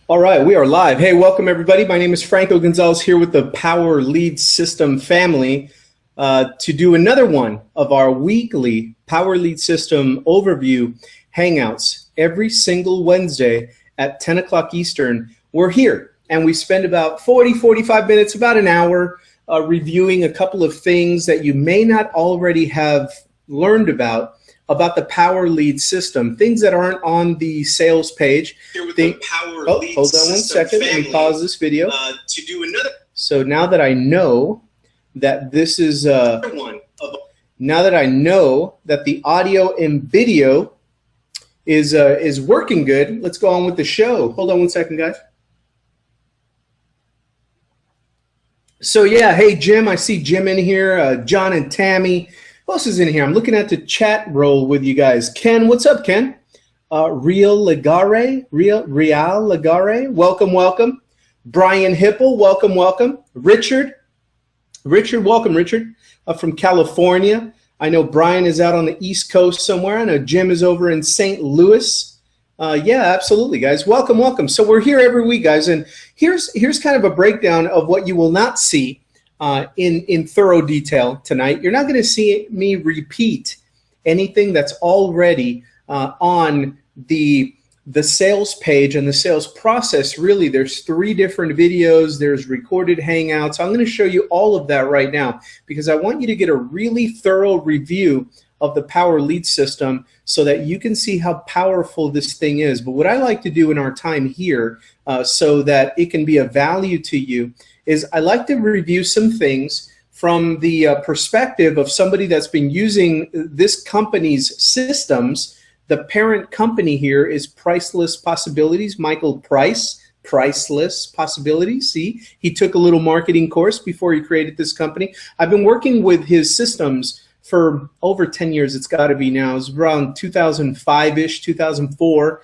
All right, we are live. Hey, welcome everybody. My name is Franco Gonzalez here with the Power Lead System family to do another one of our weekly Power Lead System overview hangouts every single Wednesday at 10 o'clock Eastern. We're here and we spend about 45 minutes, about an hour reviewing a couple of things that you may not already have learned about the Power Lead System, things that aren't on the sales page. Here with the Power Lead Hold on one second. family, Let me pause this video. To do another. So now that I know that this is now that I know that the audio and video is working good, let's go on with the show. Hold on one second, guys. So yeah, hey Jim, I see Jim in here. John and Tammy. Who else is in here? I'm looking at the chat roll with you guys. Ken, what's up, Ken? Real Legare, welcome, welcome. Brian Hipple, welcome. Richard, welcome, Richard, from California. I know Brian is out on the East Coast somewhere. I know Jim is over in St. Louis. Yeah, absolutely, guys. Welcome. So we're here every week, guys, and here's kind of a breakdown of what you will not see in thorough detail tonight. You're not going to see me repeat anything that's already on the sales page and the sales process. Really, there's 3 different videos. There's recorded hangouts. I'm going to show you all of that right now because I want you to get a really thorough review of the Power Lead System so that you can see how powerful this thing is. But what I like to do in our time here so that it can be of value to you is I like to review some things from the perspective of somebody that's been using this company's systems. The parent company here is Priceless Possibilities, Michael Price, Priceless Possibilities. See, he took a little marketing course before he created this company. I've been working with his systems for over 10 years. It's got to be now. It was around 2005-ish, 2004.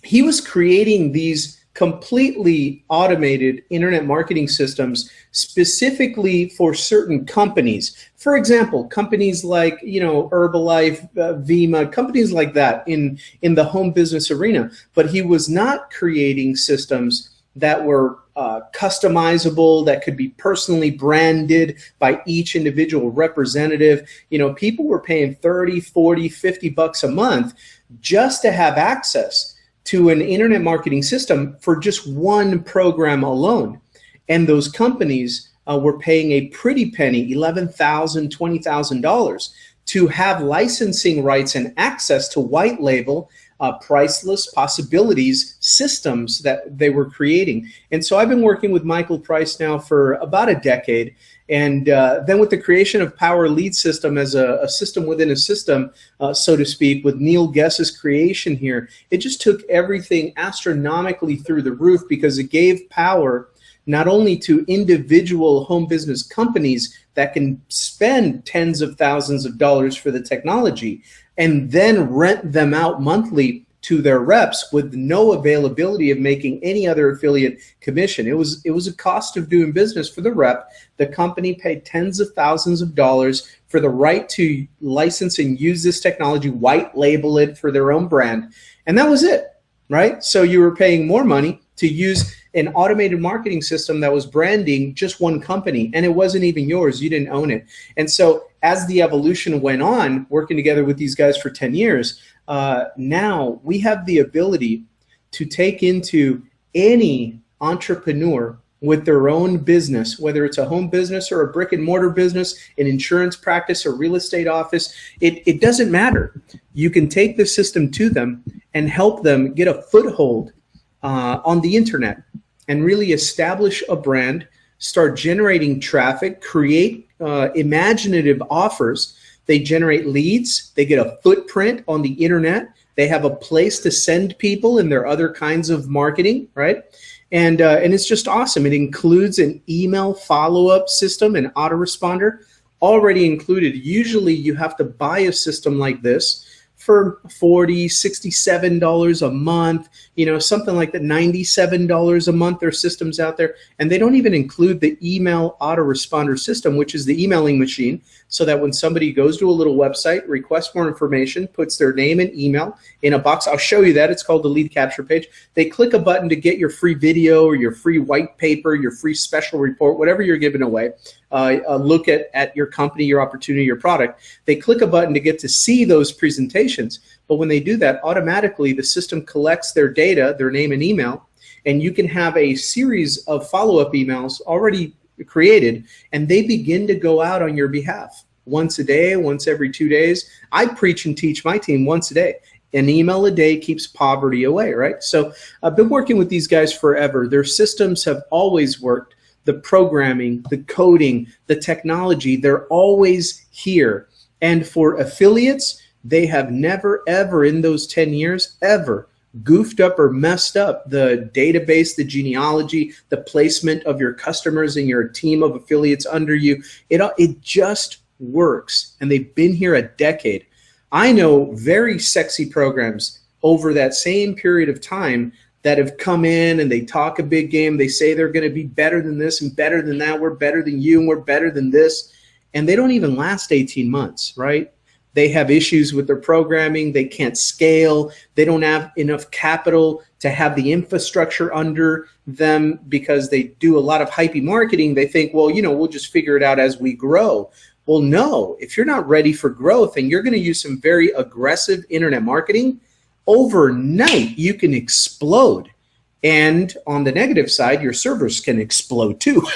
He was creating these completely automated internet marketing systems specifically for certain companies. For example, companies like, Herbalife, Vima, companies like that in the home business arena. But he was not creating systems that were customizable, that could be personally branded by each individual representative. People were paying 30, 40, 50 bucks a month just to have access to an internet marketing system for just one program alone. And those companies were paying a pretty penny, $11,000, $20,000 to have licensing rights and access to white label Priceless Possibilities systems that they were creating. And so I've been working with Michael Price now for about a decade. And then with the creation of Power Lead System as a system within a system, so to speak, with Neil Guess's creation here, it just took everything astronomically through the roof because it gave power not only to individual home business companies that can spend tens of thousands of dollars for the technology and then rent them out monthly to their reps with no availability of making any other affiliate commission. It was a cost of doing business for the rep. The company paid tens of thousands of dollars for the right to license and use this technology, white label it for their own brand. And that was it, right? So you were paying more money to use an automated marketing system that was branding just one company, and it wasn't even yours. You didn't own it. And so as the evolution went on, working together with these guys for 10 years, now we have the ability to take into any entrepreneur with their own business, whether it's a home business or a brick and mortar business, an insurance practice, or real estate office. It doesn't matter. You can take the system to them and help them get a foothold on the internet and really establish a brand, start generating traffic, create imaginative offers. They generate leads. They get a footprint on the internet. They have a place to send people in their other kinds of marketing, right? And it's just awesome. It includes an email follow-up system, an autoresponder, already included. Usually you have to buy a system like this for $40, $67 a month, something like that, $97 a month. There are systems out there, and they don't even include the email autoresponder system, which is the emailing machine so that when somebody goes to a little website, requests more information, puts their name and email in a box. I'll show you that. It's called the lead capture page. They click a button to get your free video or your free white paper, your free special report, whatever you're giving away. A look at your company, your opportunity, your product. They click a button to get to see those presentations. But when they do that, automatically the system collects their data, their name and email, and you can have a series of follow-up emails already created, and they begin to go out on your behalf once a day, once every 2 days. I preach and teach my team once a day. An email a day keeps poverty away, right? So I've been working with these guys forever. Their systems have always worked. The programming, the coding, the technology, they're always here. And for affiliates, they have never, ever in those 10 years, ever goofed up or messed up the database, the genealogy, the placement of your customers and your team of affiliates under you. It just works. And they've been here a decade. I know very sexy programs over that same period of time that have come in and they talk a big game. They say they're going to be better than this and better than that. We're better than you and we're better than this. And they don't even last 18 months, right? They have issues with their programming. They can't scale. They don't have enough capital to have the infrastructure under them because they do a lot of hypey marketing. They think, well, we'll just figure it out as we grow. Well, no, if you're not ready for growth and you're going to use some very aggressive internet marketing, overnight you can explode. And on the negative side, your servers can explode too,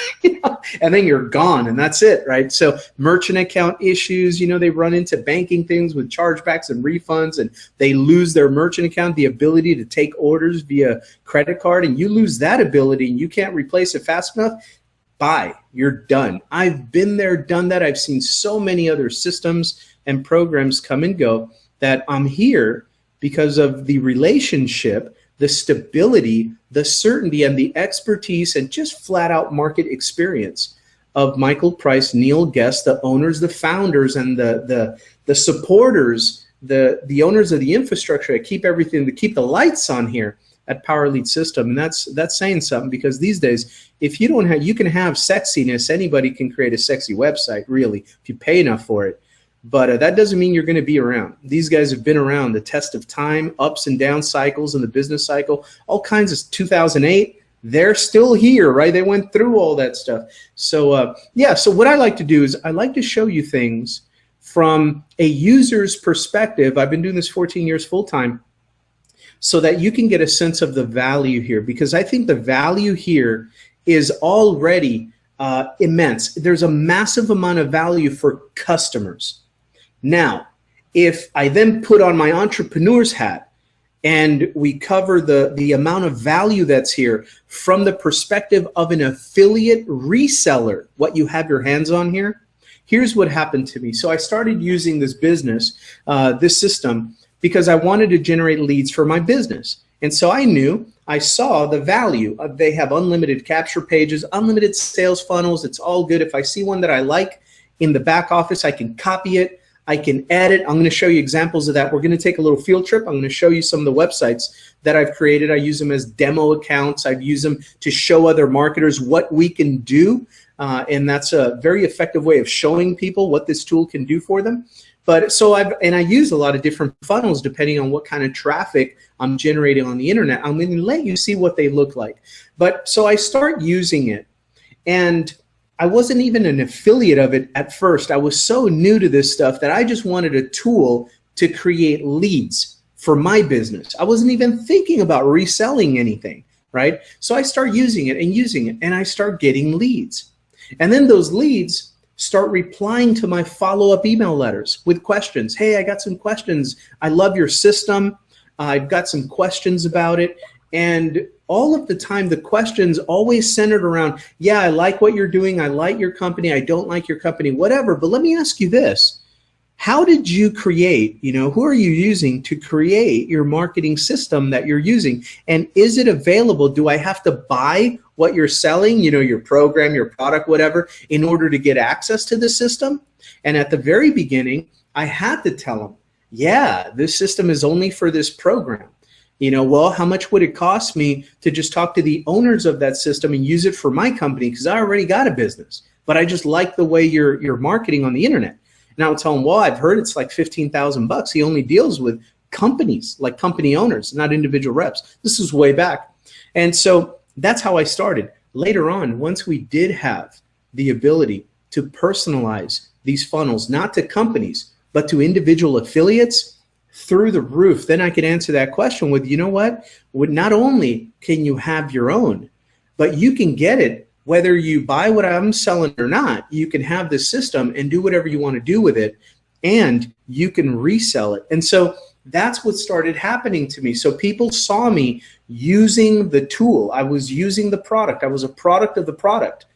and then you're gone and that's it, right? So merchant account issues, they run into banking things with chargebacks and refunds, and they lose their merchant account, the ability to take orders via credit card, and you lose that ability and you can't replace it fast enough. Bye, you're done. I've been there, done that. I've seen so many other systems and programs come and go that I'm here because of the relationship, the stability, the certainty, and the expertise, and just flat out market experience of Michael Price, Neil Guest, the owners, the founders, and the supporters, the owners of the infrastructure that keep everything, to keep the lights on here at Power Lead System. And that's saying something, because these days, if you don't have, you can have sexiness. Anybody can create a sexy website, really, if you pay enough for it. But that doesn't mean you're going to be around. These guys have been around the test of time, ups and down cycles in the business cycle, all kinds of 2008. They're still here, right? They went through all that stuff. So yeah, so what I like to do is I like to show you things from a user's perspective. I've been doing this 14 years full time, so that you can get a sense of the value here, because I think the value here is already immense. There's a massive amount of value for customers. Now, if I then put on my entrepreneur's hat and we cover the amount of value that's here from the perspective of an affiliate reseller, what you have your hands on here, here's what happened to me. So I started using this business, this system, because I wanted to generate leads for my business. And so I saw the value of, they have unlimited capture pages, unlimited sales funnels. It's all good. If I see one that I like in the back office, I can copy it. I can add it. I'm going to show you examples of that. We're going to take a little field trip. I'm going to show you some of the websites that I've created. I use them as demo accounts. I've used them to show other marketers what we can do. And that's a very effective way of showing people what this tool can do for them. But so I use a lot of different funnels depending on what kind of traffic I'm generating on the internet. I'm going to let you see what they look like. But so I start using it, and I wasn't even an affiliate of it at first. I was so new to this stuff that I just wanted a tool to create leads for my business. I wasn't even thinking about reselling anything, right? So I start using it, and I start getting leads. And then those leads start replying to my follow-up email letters with questions. Hey, I got some questions. I love your system. I've got some questions about it. And all of the time, the questions always centered around, yeah, I like what you're doing. I like your company. I don't like your company, whatever. But let me ask you this. How did you create, who are you using to create your marketing system that you're using? And is it available? Do I have to buy what you're selling, your program, your product, whatever, in order to get access to the system? And at the very beginning, I had to tell them, yeah, this system is only for this program. Well, how much would it cost me to just talk to the owners of that system and use it for my company? Because I already got a business. but I just like the way you're marketing on the internet. And I would tell him, well, I've heard it's like 15,000 bucks. He only deals with companies, like company owners, not individual reps. This is way back. And so that's how I started. Later on, once we did have the ability to personalize these funnels, not to companies, but to individual affiliates, through the roof, then I could answer that question with, you know what? Not only can you have your own, but you can get it whether you buy what I'm selling or not. You can have this system and do whatever you want to do with it, and you can resell it. And so that's what started happening to me. So people saw me using the tool. I was using the product. I was a product of the product.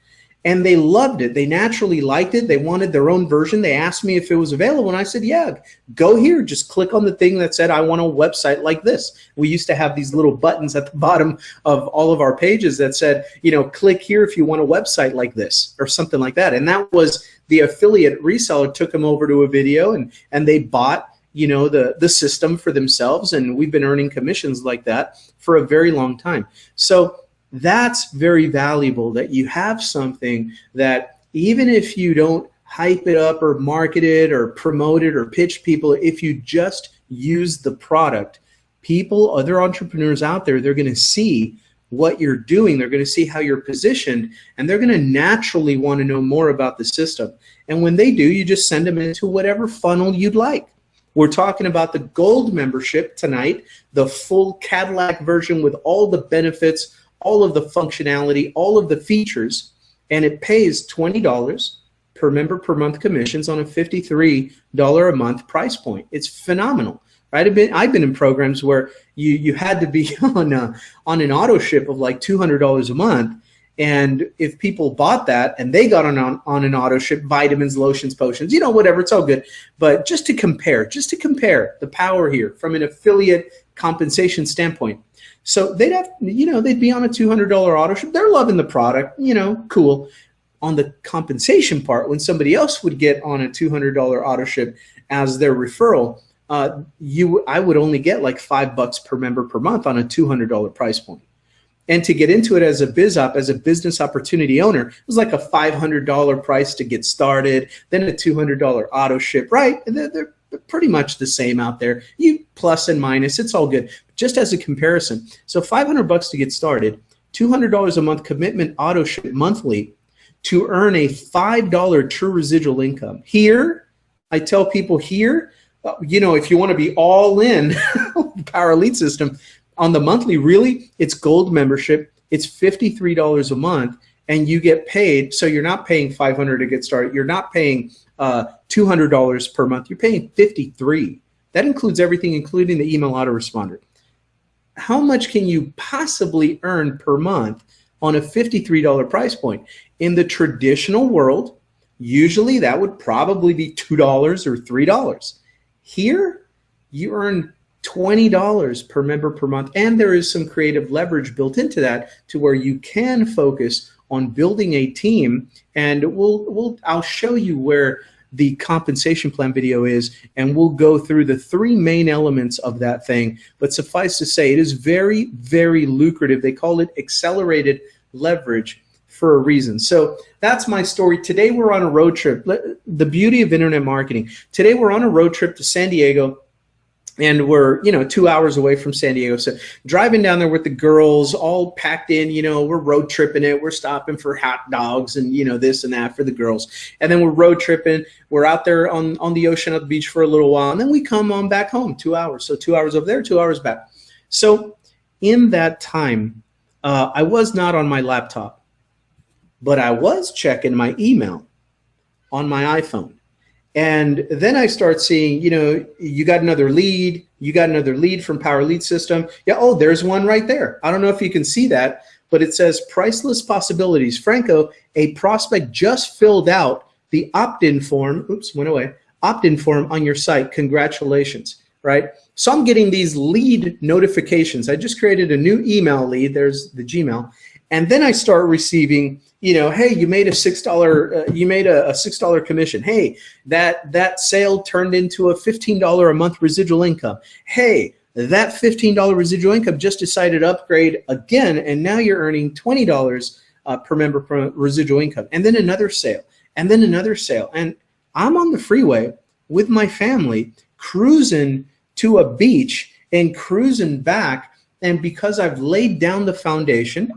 And they loved it. They naturally liked it. They wanted their own version. They asked me if it was available. And I said, yeah, go here. Just click on the thing that said, I want a website like this. We used to have these little buttons at the bottom of all of our pages that said, you know, click here if you want a website like this or something like that. And that was the affiliate reseller took them over to a video, and they bought, you know, the system for themselves. And we've been earning commissions like that for a very long time. So that's very valuable, that you have something that even if you don't hype it up or market it or promote it or pitch people, if you just use the product, people, other entrepreneurs out there, they're going to see what you're doing. They're going to see how you're positioned, and they're going to naturally want to know more about the system. And when they do, you just send them into whatever funnel you'd like. We're talking about the gold membership tonight, the full Cadillac version with all the benefits, all of the functionality, all of the features, and it pays $20 per member per month commissions on a $53 a month price point. It's phenomenal, right? I've been in programs where you had to be on an auto ship of like $200 a month, and if people bought that and they got on an auto ship, vitamins, lotions, potions, you know, whatever, it's all good. But just to compare the power here from an affiliate compensation standpoint. So they'd have, you know, they'd be on a $200 auto ship. They're loving the product, you know, cool. On the compensation part, when somebody else would get on a $200 auto ship as their referral, I would only get like $5 per member per month on a $200 price point. And to get into it as a as a business opportunity owner, it was like a $500 price to get started, then a $200 auto ship, right? They're pretty much the same out there. You plus and minus, it's all good. Just as a comparison. So $500 to get started, $200 a month commitment auto ship monthly to earn a $5 true residual income. Here, I tell people here, you know, if you want to be all in Power Elite system on the monthly, really, it's gold membership. It's $53 a month, and you get paid. So you're not paying $500 to get started. You're not paying $200 per month. You're paying $53. That includes everything, including the email autoresponder. How much can you possibly earn per month on a $53 price point? In the traditional world, usually that would probably be $2 or $3. Here, you earn $20 per member per month, and there is some creative leverage built into that to where you can focus on building a team. And I'll show you where the compensation plan video is, and we'll go through the 3 main elements of that thing. But suffice to say, it is very, very lucrative. They call it accelerated leverage for a reason. So that's my story. Today we're on a road trip. The beauty of internet marketing. Today we're on a road trip to San Diego. And we're, you know, 2 hours away from San Diego. So driving down there with the girls, all packed in, you know, we're road tripping it. We're stopping for hot dogs and, you know, this and that for the girls. And then we're road tripping. We're out there on the ocean at the beach for a little while. And then we come on back home, 2 hours. So 2 hours over there, 2 hours back. So in that time, I was not on my laptop, but I was checking my email on my iPhone. And then I start seeing, you know, you got another lead. You got another lead from Power Lead System. Yeah, oh, there's one right there. I don't know if you can see that, but it says priceless possibilities. Franco, a prospect just filled out the opt-in form. Oops, went away. Opt-in form on your site. Congratulations, right? So I'm getting these lead notifications. I just created a new email lead. There's the Gmail. And then I start receiving, you know, hey, you made a $6 commission. Hey, that sale turned into a $15 a month residual income. Hey, that $15 residual income just decided to upgrade again, and now you're earning $20 per member per residual income, and then another sale, and then another sale. And I'm on the freeway with my family cruising to a beach and cruising back. And because I've laid down the foundation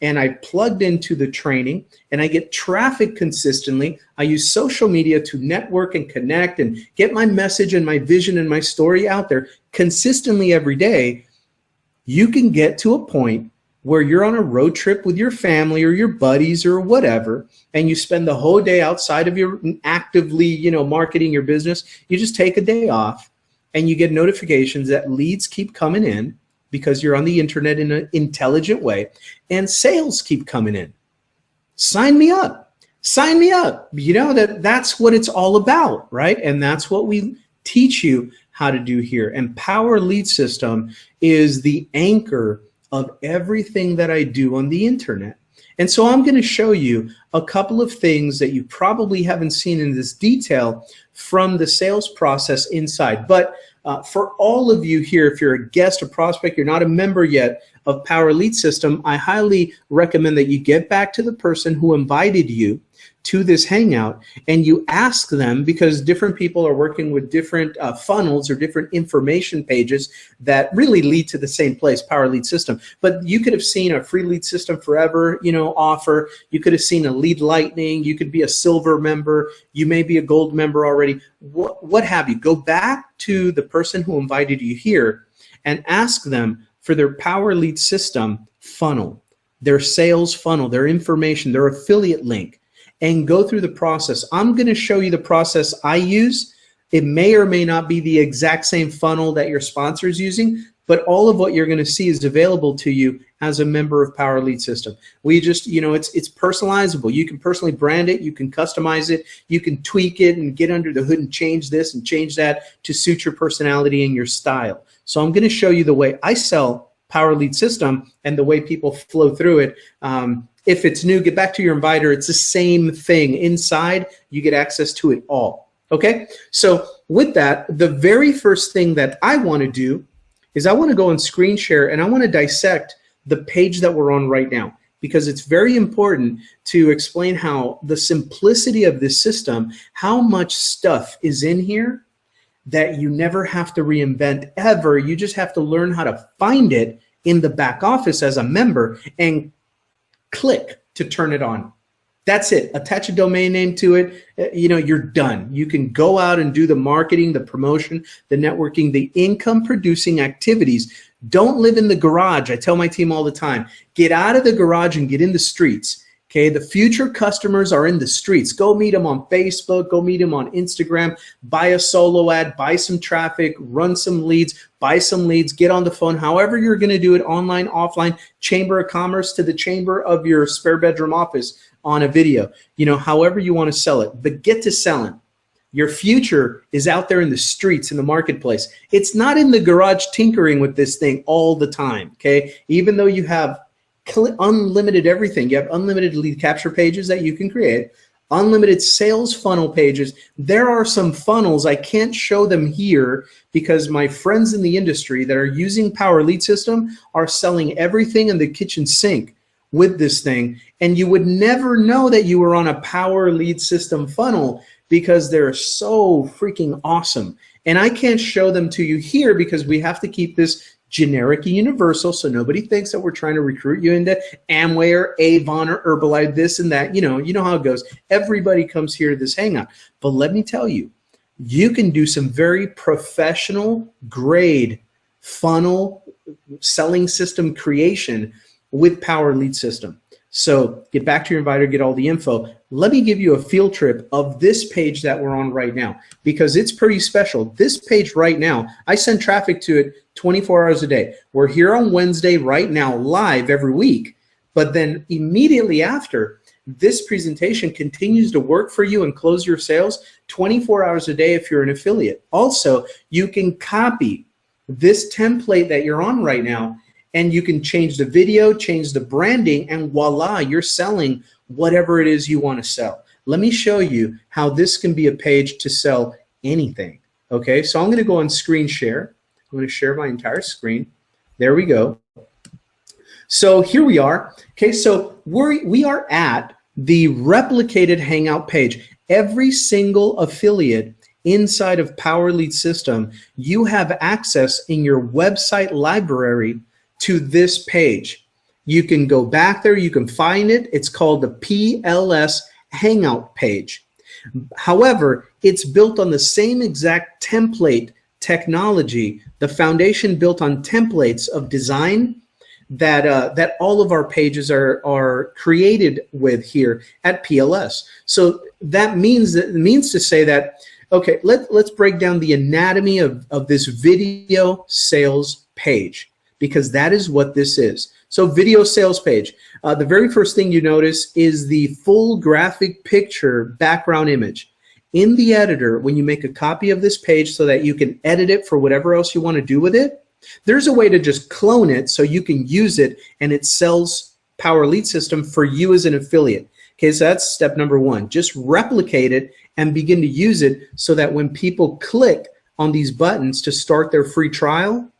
and I plugged into the training and I get traffic consistently, I use social media to network and connect and get my message and my vision and my story out there consistently every day, you can get to a point where you're on a road trip with your family or your buddies or whatever, and you spend the whole day outside of your actively, marketing your business. You just take a day off and you get notifications that leads keep coming in because you're on the internet in an intelligent way, and sales keep coming in. Sign me up. Sign me up. That's what it's all about, right? And that's what we teach you how to do here. And Power Lead System is the anchor of everything that I do on the internet. And so I'm going to show you a couple of things that you probably haven't seen in this detail from the sales process inside. But for all of you here, if you're a guest or prospect, you're not a member yet of Power Lead System, I highly recommend that you get back to the person who invited you to this Hangout and you ask them, because different people are working with different funnels or different information pages that really lead to the same place, Power Lead System. But you could have seen a free lead system forever, offer. You could have seen a lead lightning. You could be a silver member. You may be a gold member already. What have you? Go back to the person who invited you here and ask them for their Power Lead System funnel, their sales funnel, their information, their affiliate link, and go through the process. I'm going to show you the process I use. It may or may not be the exact same funnel that your sponsor is using, but all of what you're going to see is available to you as a member of Power Lead System. We just, it's personalizable. You can personally brand it. You can customize it. You can tweak it and get under the hood and change this and change that to suit your personality and your style. So I'm going to show you the way I sell Power Lead System and the way people flow through it. If it's new, get back to your inviter. It's the same thing. Inside, you get access to it all. Okay? So with that, the very first thing that I want to do is I want to go on screen share and I want to dissect the page that we're on right now, because it's very important to explain how the simplicity of this system, how much stuff is in here that you never have to reinvent ever. You just have to learn how to find it in the back office as a member and click to turn it on. That's it. Attach a domain name to it. You're done. You can go out and do the marketing, the promotion, the networking, the income producing activities. Don't live in the garage. I tell my team all the time, get out of the garage and get in the streets. Okay, the future customers are in the streets. Go meet them on Facebook, go meet them on Instagram, buy a solo ad, buy some traffic, run some leads, buy some leads, get on the phone, however you're gonna do it, online, offline, chamber of commerce to the chamber of your spare bedroom office on a video, however you wanna sell it, but get to selling. Your future is out there in the streets, in the marketplace. It's not in the garage tinkering with this thing all the time, okay? Even though you have unlimited everything. You have unlimited lead capture pages that you can create, unlimited sales funnel pages. There are some funnels, I can't show them here because my friends in the industry that are using Power Lead System are selling everything in the kitchen sink with this thing. And you would never know that you were on a Power Lead System funnel because they're so freaking awesome. And I can't show them to you here because we have to keep this generic and universal, so nobody thinks that we're trying to recruit you into Amway or Avon or Herbalife, this and that. You know how it goes. Everybody comes here to this Hangout. But let me tell you, you can do some very professional grade funnel selling system creation with Power Lead System. So get back to your inviter, get all the info. Let me give you a field trip of this page that we're on right now because it's pretty special. This page right now, I send traffic to it 24 hours a day. We're here on Wednesday right now, live every week. But then immediately after, this presentation continues to work for you and close your sales 24 hours a day if you're an affiliate. Also, you can copy this template that you're on right now and you can change the video, change the branding, and voila, you're selling whatever it is you want to sell. Let me show you how this can be a page to sell anything. Okay, so I'm going to go on screen share. I'm going to share my entire screen. There we go. So here we are. Okay, so we are at the replicated Hangout page. Every single affiliate inside of Power Lead System, you have access in your website library to this page. You can go back there, you can find it. It's called the PLS Hangout page. However, it's built on the same exact template technology, the foundation built on templates of design that all of our pages are created with here at PLS. So that means to say that, okay, let's break down the anatomy of this video sales page, because that is what this is. So video sales page, the very first thing you notice is the full graphic picture background image. In the editor, when you make a copy of this page so that you can edit it for whatever else you want to do with it, there's a way to just clone it so you can use it and it sells Power Lead System for you as an affiliate. Okay, so that's step number one. Just replicate it and begin to use it so that when people click on these buttons to start their free trial,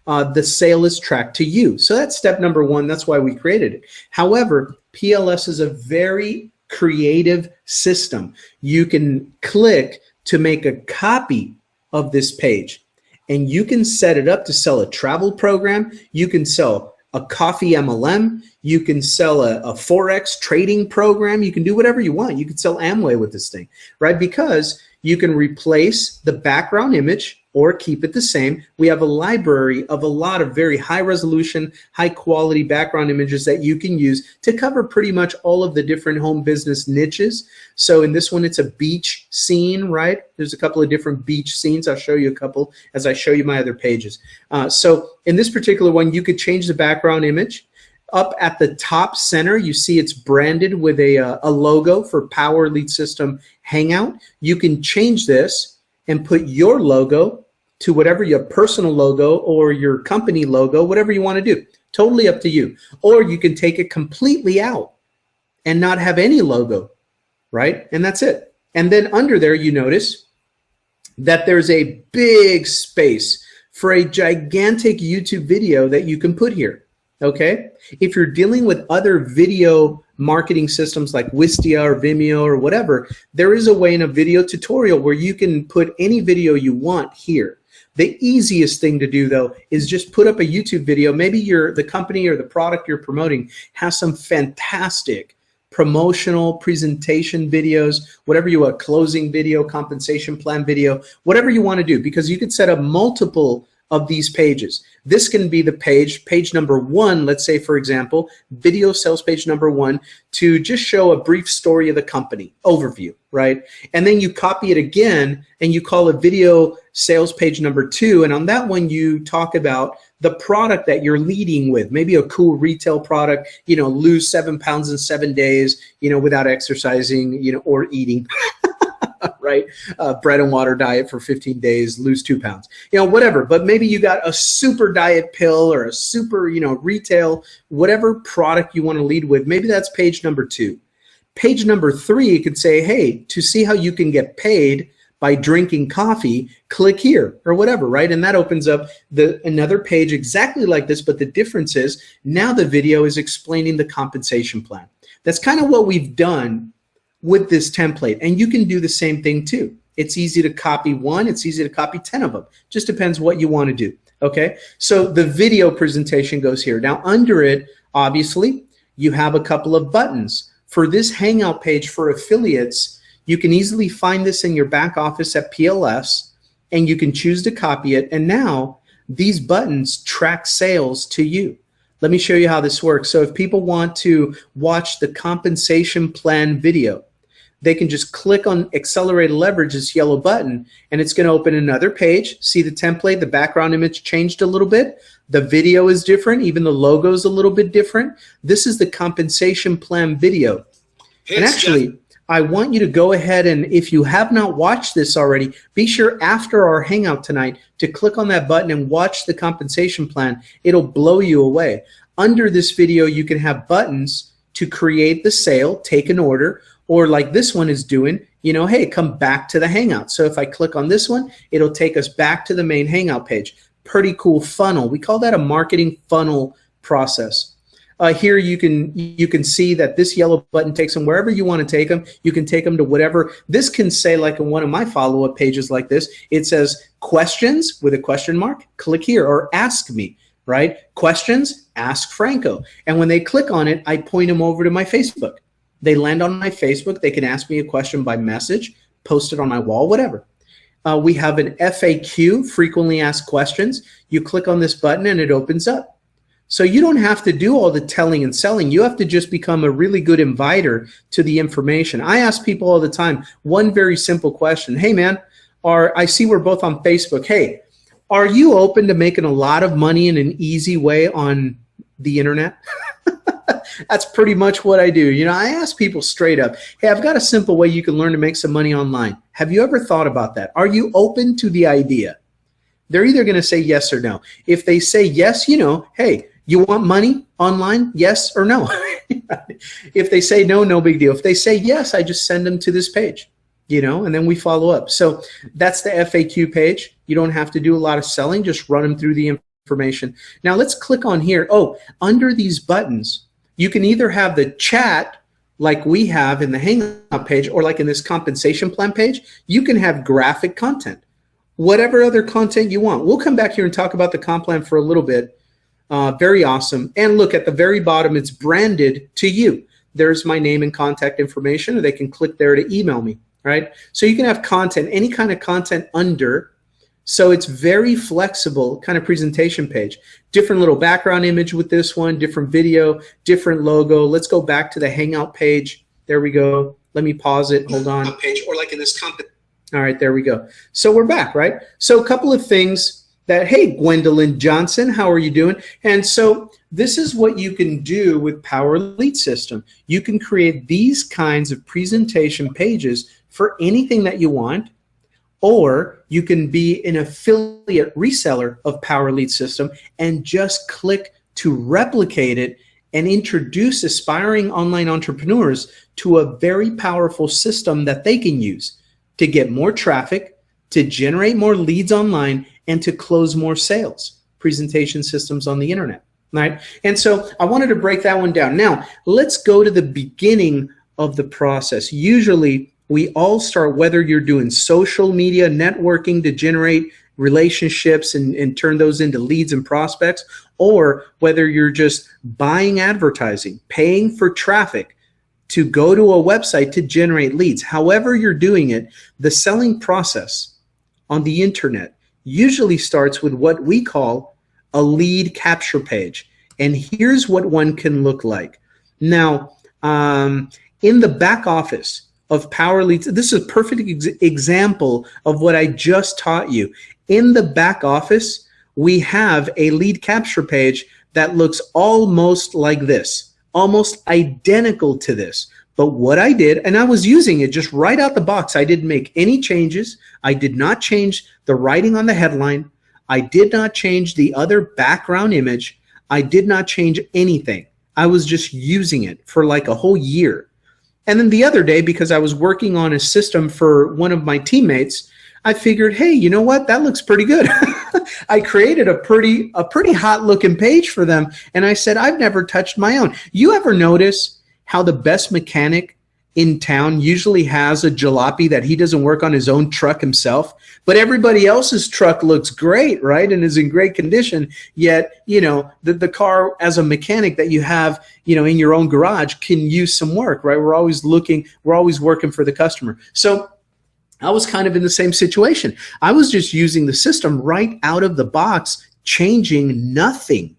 the sale is tracked to you. So that's step number one. That's why we created it. However, PLS is a very creative system. You can click to make a copy of this page, and you can set it up to sell a travel program. You can sell a coffee MLM. You can sell a Forex trading program. You can do whatever you want. You can sell Amway with this thing, right? Because you can replace the background image or keep it the same. We have a library of a lot of very high resolution, high quality background images that you can use to cover pretty much all of the different home business niches. So in this one, it's a beach scene, right? There's a couple of different beach scenes. I'll show you a couple as I show you my other pages. So in this particular one, you could change the background image. Up at the top center, you see it's branded with a logo for Power Lead System Hangout. You can change this and put your logo to whatever your personal logo or your company logo, whatever you want to do. Totally up to you. Or you can take it completely out and not have any logo, right? And that's it. And then under there, you notice that there's a big space for a gigantic YouTube video that you can put here. Okay, if you're dealing with other video marketing systems like Wistia or Vimeo or whatever, there is a way in a video tutorial where you can put any video you want here. The easiest thing to do, though, is just put up a YouTube video. Maybe the company or the product you're promoting has some fantastic promotional presentation videos, whatever you want, closing video, compensation plan video, whatever you want to do, because you could set up multiple of these pages. This can be the page number one, let's say, for example, video sales page number one, to just show a brief story of the company, overview, right? And then you copy it again and you call it video sales page number two. And on that one, you talk about the product that you're leading with, maybe a cool retail product, lose 7 pounds in 7 days, without exercising, or eating. Right? Bread and water diet for 15 days, lose 2 pounds, whatever. But maybe you got a super diet pill or a super, retail, whatever product you want to lead with. Maybe that's page number two. Page number three, you could say, hey, to see how you can get paid by drinking coffee, click here or whatever, right? And that opens up another page exactly like this, but the difference is now the video is explaining the compensation plan. That's kind of what we've done with this template, and you can do the same thing too. It's easy to copy one, it's easy to copy 10 of them. Just depends what you want to do, okay? So the video presentation goes here. Now under it, obviously, you have a couple of buttons. For this Hangout page for affiliates, you can easily find this in your back office at PLS, and you can choose to copy it, and now these buttons track sales to you. Let me show you how this works. So if people want to watch the compensation plan video, they can just click on Accelerated Leverage, this yellow button, and it's going to open another page. See the template? The background image changed a little bit. The video is different. Even the logo is a little bit different. This is the compensation plan video. And actually, I want you to go ahead and, if you have not watched this already, be sure after our Hangout tonight to click on that button and watch the compensation plan. It'll blow you away. Under this video, you can have buttons to create the sale, take an order, or like this one is doing, hey, come back to the Hangout. So if I click on this one, it'll take us back to the main Hangout page. Pretty cool funnel. We call that a marketing funnel process. Here you can see that this yellow button takes them wherever you want to take them. You can take them to whatever. This can say, like in one of my follow-up pages like this, it says questions with a question mark, click here, or ask me, right? Questions, ask Franco. And when they click on it, I point them over to my Facebook. They land on my Facebook. They can ask me a question by message, post it on my wall, whatever. We have an FAQ, frequently asked questions. You click on this button and it opens up. So you don't have to do all the telling and selling. You have to just become a really good inviter to the information. I ask people all the time one very simple question. Hey, man, I see we're both on Facebook. Hey, are you open to making a lot of money in an easy way on the internet? That's pretty much what I do. You know, I ask people straight up, hey, I've got a simple way you can learn to make some money online. Have you ever thought about that? Are you open to the idea? They're either going to say yes or no. If they say yes, you know, hey, you want money online? Yes or no? If they say no, no big deal. If they say yes, I just send them to this page, you know, and then we follow up. So that's the FAQ page. You don't have to do a lot of selling. Just run them through the information. Now let's click on here. Oh, under these buttons, you can either have the chat like we have in the Hangout page or like in this compensation plan page. You can have graphic content, whatever other content you want. We'll come back here and talk about the comp plan for a little bit. Very awesome. And look, at the very bottom, it's branded to you. There's my name and contact information, or they can click there to email me, right? So you can have content, any kind of content under. So it's very flexible kind of presentation page. Different little background image with this one, different video, different logo. Let's go back to the Hangout page. There we go. Let me pause it. Hold on. Page, or like in this comp. All right, there we go. So we're back, right? So a couple of things that, hey, Gwendolyn Johnson, how are you doing? And so this is what you can do with Power Lead System. You can create these kinds of presentation pages for anything that you want, or you can be an affiliate reseller of Power Lead System and just click to replicate it and introduce aspiring online entrepreneurs to a very powerful system that they can use to get more traffic, to generate more leads online, and to close more sales. Presentation systems on the internet, right? And so I wanted to break that one down. Now, let's go to the beginning of the process. Usually, we all start, whether you're doing social media networking to generate relationships and turn those into leads and prospects, or whether you're just buying advertising, paying for traffic to go to a website to generate leads. However you're doing it, the selling process on the internet usually starts with what we call a lead capture page. And here's what one can look like. Now, in the back office of Power Leads, this is a perfect example of what I just taught you. In the back office, we have a lead capture page that looks almost like this, almost identical to this. But what I did, and I was using it just right out the box. I didn't make any changes. I did not change the writing on the headline. I did not change the other background image. I did not change anything. I was just using it for like a whole year. And then the other day, because I was working on a system for one of my teammates, I figured, hey, you know what? That looks pretty good. I created a pretty hot looking page for them. And I said, I've never touched my own. You ever notice how the best mechanic in town usually has a jalopy that he doesn't work on his own truck himself, but everybody else's truck looks great, right? And is in great condition. Yet, you know, the car as a mechanic that you have, you know, in your own garage can use some work, right? We're always working for the customer. So I was kind of in the same situation. I was just using the system right out of the box, changing nothing.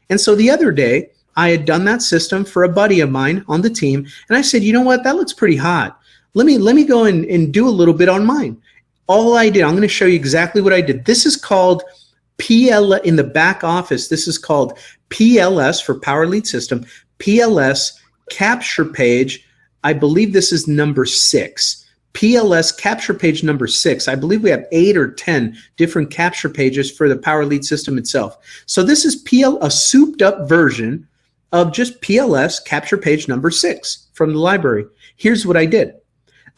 And so the other day, I had done that system for a buddy of mine on the team, and I said, you know what, that looks pretty hot. Let me go and do a little bit on mine. All I did, I'm going to show you exactly what I did. This is called PL in the back office. This is called PLS for Power Lead System. PLS capture page. I believe this is number 6. PLS capture page number 6. I believe we have 8 or 10 different capture pages for the Power Lead System itself. So this is a souped up version of just PLS capture page number 6 from the library. Here's what I did.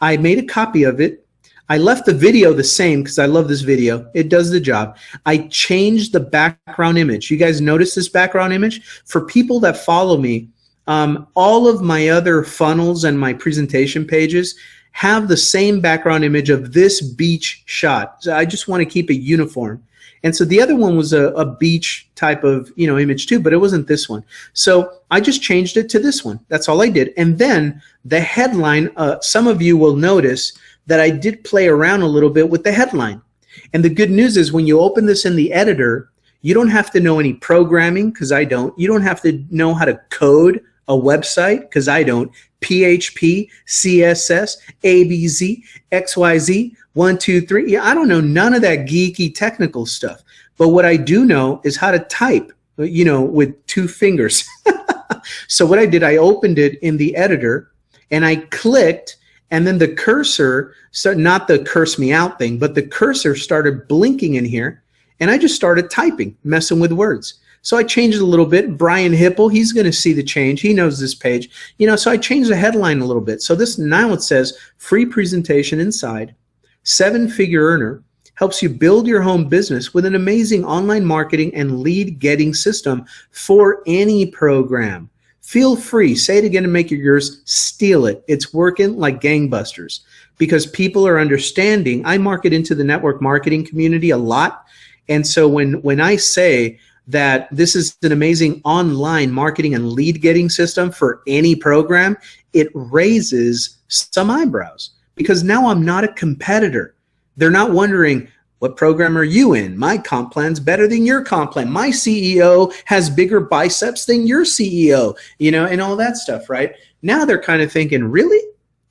I made a copy of it. I left the video the same because I love this video. It does the job. I changed the background image. You guys notice this background image? For people that follow me, all of my other funnels and my presentation pages have the same background image of this beach shot. So I just want to keep it uniform. And so the other one was a beach type of, image too, but it wasn't this one. So I just changed it to this one. That's all I did. And then the headline, some of you will notice that I did play around a little bit with the headline. And the good news is when you open this in the editor, you don't have to know any programming, because I don't. You don't have to know how to code a website, because I don't. PHP, CSS, ABZ, XYZ, 1, 2, 3. Yeah, I don't know none of that geeky technical stuff. But what I do know is how to type, with 2 fingers. So what I did, I opened it in the editor and I clicked, and then the cursor, so not the curse me out thing, but the cursor started blinking in here, and I just started typing, messing with words. So I changed it a little bit. Brian Hipple, he's going to see the change. He knows this page. So I changed the headline a little bit. So this now it says, free presentation inside, 7-figure earner, helps you build your home business with an amazing online marketing and lead getting system for any program. Feel free, say it again and make it yours, steal it. It's working like gangbusters because people are understanding. I market into the network marketing community a lot. And so when I say that this is an amazing online marketing and lead getting system for any program, it raises some eyebrows because now I'm not a competitor. They're not wondering, what program are you in? My comp plan's better than your comp plan. My CEO has bigger biceps than your CEO, and all that stuff, right? Now they're kind of thinking, really?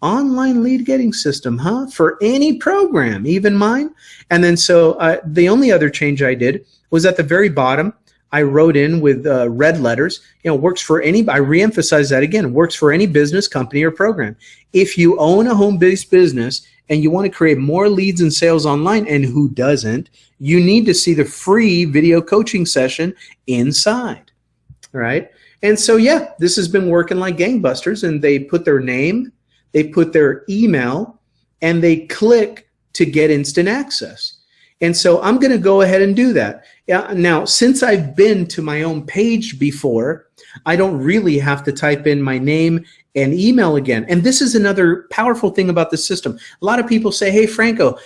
Online lead getting system, huh? For any program, even mine? And then so the only other change I did was at the very bottom, I wrote in with red letters, works for any, I reemphasize that again, works for any business, company, or program. If you own a home-based business and you want to create more leads and sales online, and who doesn't, you need to see the free video coaching session inside, right? And so, yeah, this has been working like gangbusters, and they put their name, they put their email, and they click to get instant access. And so I'm going to go ahead and do that. Now, since I've been to my own page before, I don't really have to type in my name and email again. And this is another powerful thing about the system. A lot of people say, hey, Franco,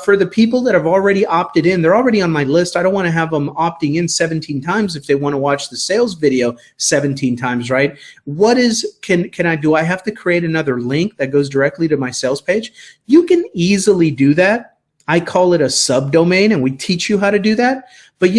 for the people that have already opted in, they're already on my list. I don't want to have them opting in 17 times if they want to watch the sales video 17 times, right? What can I do? I have to create another link that goes directly to my sales page. You can easily do that. I call it a subdomain, and we teach you how to do that. But